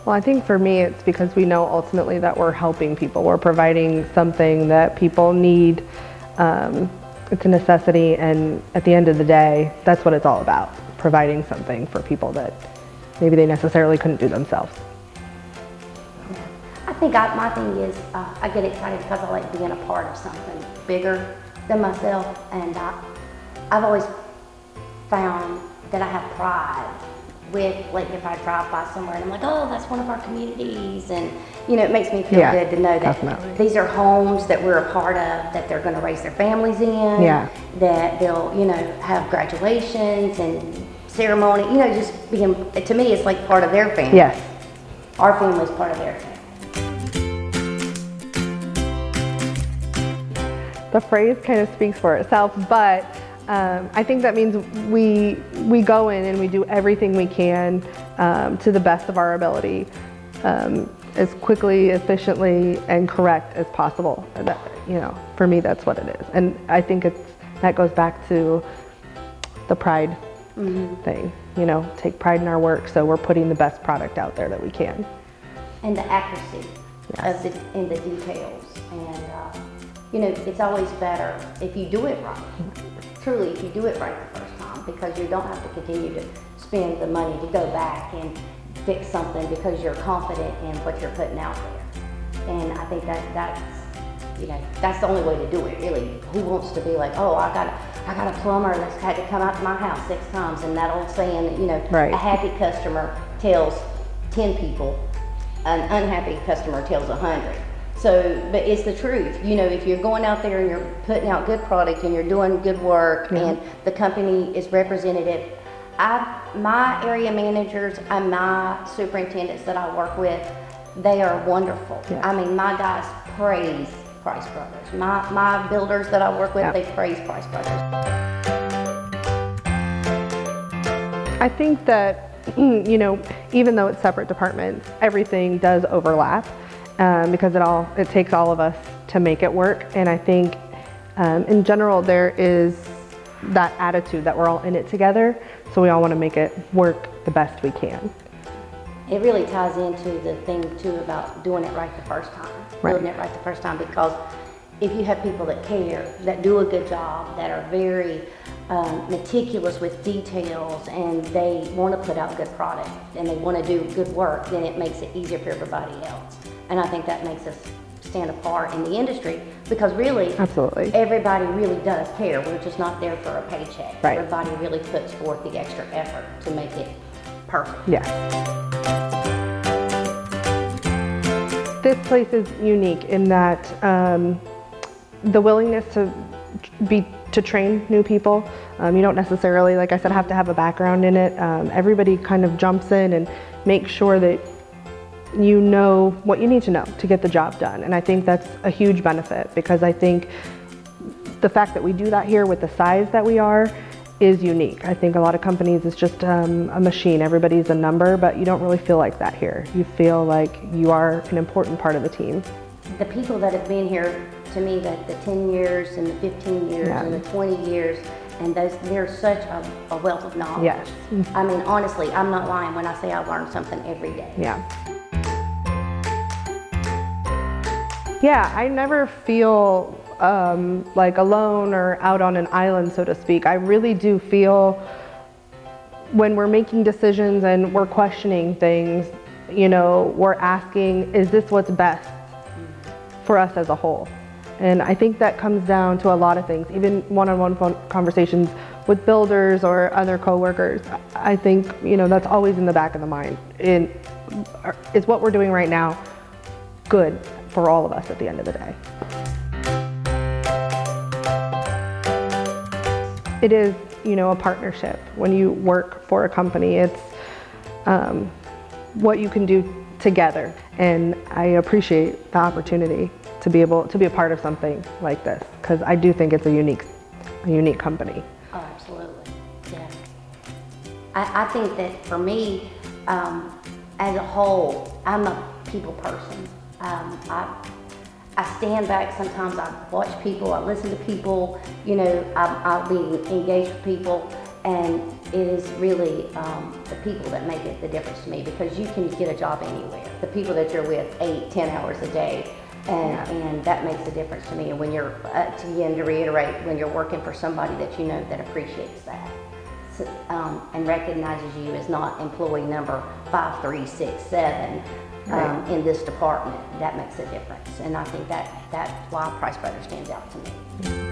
Well, I think for me, it's because we know ultimately that we're helping people. We're providing something that people need. It's a necessity, and at the end of the day, that's what it's all about. Providing something for people that maybe they necessarily couldn't do themselves. I think my thing is, I get excited because I like being a part of something bigger than myself, and I've always found that I have pride with, like, if I drive by somewhere and I'm like, oh, that's one of our communities, and it makes me feel good to know that definitely. These are homes that we're a part of, that they're going to raise their families in, that they'll have graduations and ceremony, just being, to me, it's like part of their family. Yes. Our family's part of their family. The phrase kind of speaks for itself, but I think that means we go in and we do everything we can to the best of our ability, as quickly, efficiently, and correct as possible. And that, for me, that's what it is. And I think that goes back to the pride thing. Take pride in our work, so we're putting the best product out there that we can. And the accuracy in the details, and it's always better if you do it right. Truly, if you do it right the first time, because you don't have to continue to spend the money to go back and fix something because you're confident in what you're putting out there. And I think that's the only way to do it, really. Who wants to be like, oh, I got a plumber that's had to come out to my house 6 times, and that old saying that, right. A happy customer tells 10 people, an unhappy customer tells 100. So, but it's the truth. If you're going out there and you're putting out good product and you're doing good work and the company is representative, my area managers and my superintendents that I work with, they are wonderful. Yeah. I mean, my guys praise Price Brothers. My builders that I work with, they praise Price Brothers. I think that, even though it's separate departments, everything does overlap. Because it takes all of us to make it work. And I think in general there is that attitude that we're all in it together, so we all want to make it work the best we can. It really ties into the thing too about doing it right the first time, building it right the first time, because if you have people that care, that do a good job, that are very meticulous with details, and they want to put out good product and they want to do good work, then it makes it easier for everybody else. And I think that makes us stand apart in the industry, because really, absolutely, everybody really does care. We're just not there for a paycheck. Right. Everybody really puts forth the extra effort to make it perfect. Yes. This place is unique in that the willingness to train new people. You don't necessarily, like I said, have to have a background in it. Everybody kind of jumps in and makes sure that you know what you need to know to get the job done. And I think that's a huge benefit, because I think the fact that we do that here with the size that we are is unique. I think a lot of companies it's just a machine. Everybody's a number, but you don't really feel like that here. You feel like you are an important part of the team. The people that have been here, to me, the 10 years and the 15 years and the 20 years, and they're such a wealth of knowledge. Yes. I mean, honestly, I'm not lying when I say I learn something every day. Yeah. Yeah, I never feel like alone or out on an island, so to speak. I really do feel when we're making decisions and we're questioning things, we're asking, is this what's best for us as a whole? And I think that comes down to a lot of things, even one-on-one conversations with builders or other coworkers. I think, that's always in the back of the mind. Is what we're doing right now good for all of us at the end of the day? It is, a partnership. When you work for a company, it's what you can do together. And I appreciate the opportunity to be able to be a part of something like this, because I do think it's a unique company. Oh, absolutely, yeah. I think that for me, as a whole, I'm a people person. I stand back sometimes, I watch people, I listen to people, I'll be engaged with people, And it is really the people that make it the difference to me, because you can get a job anywhere. The people that you're with 8, 10 hours a day, and that makes a difference to me. And when you're, again, to reiterate, when you're working for somebody that you know that appreciates that, so, and recognizes you as not employee number 5, 3, 6, 7 in this department, that makes a difference. And I think that's why Price Brothers stands out to me.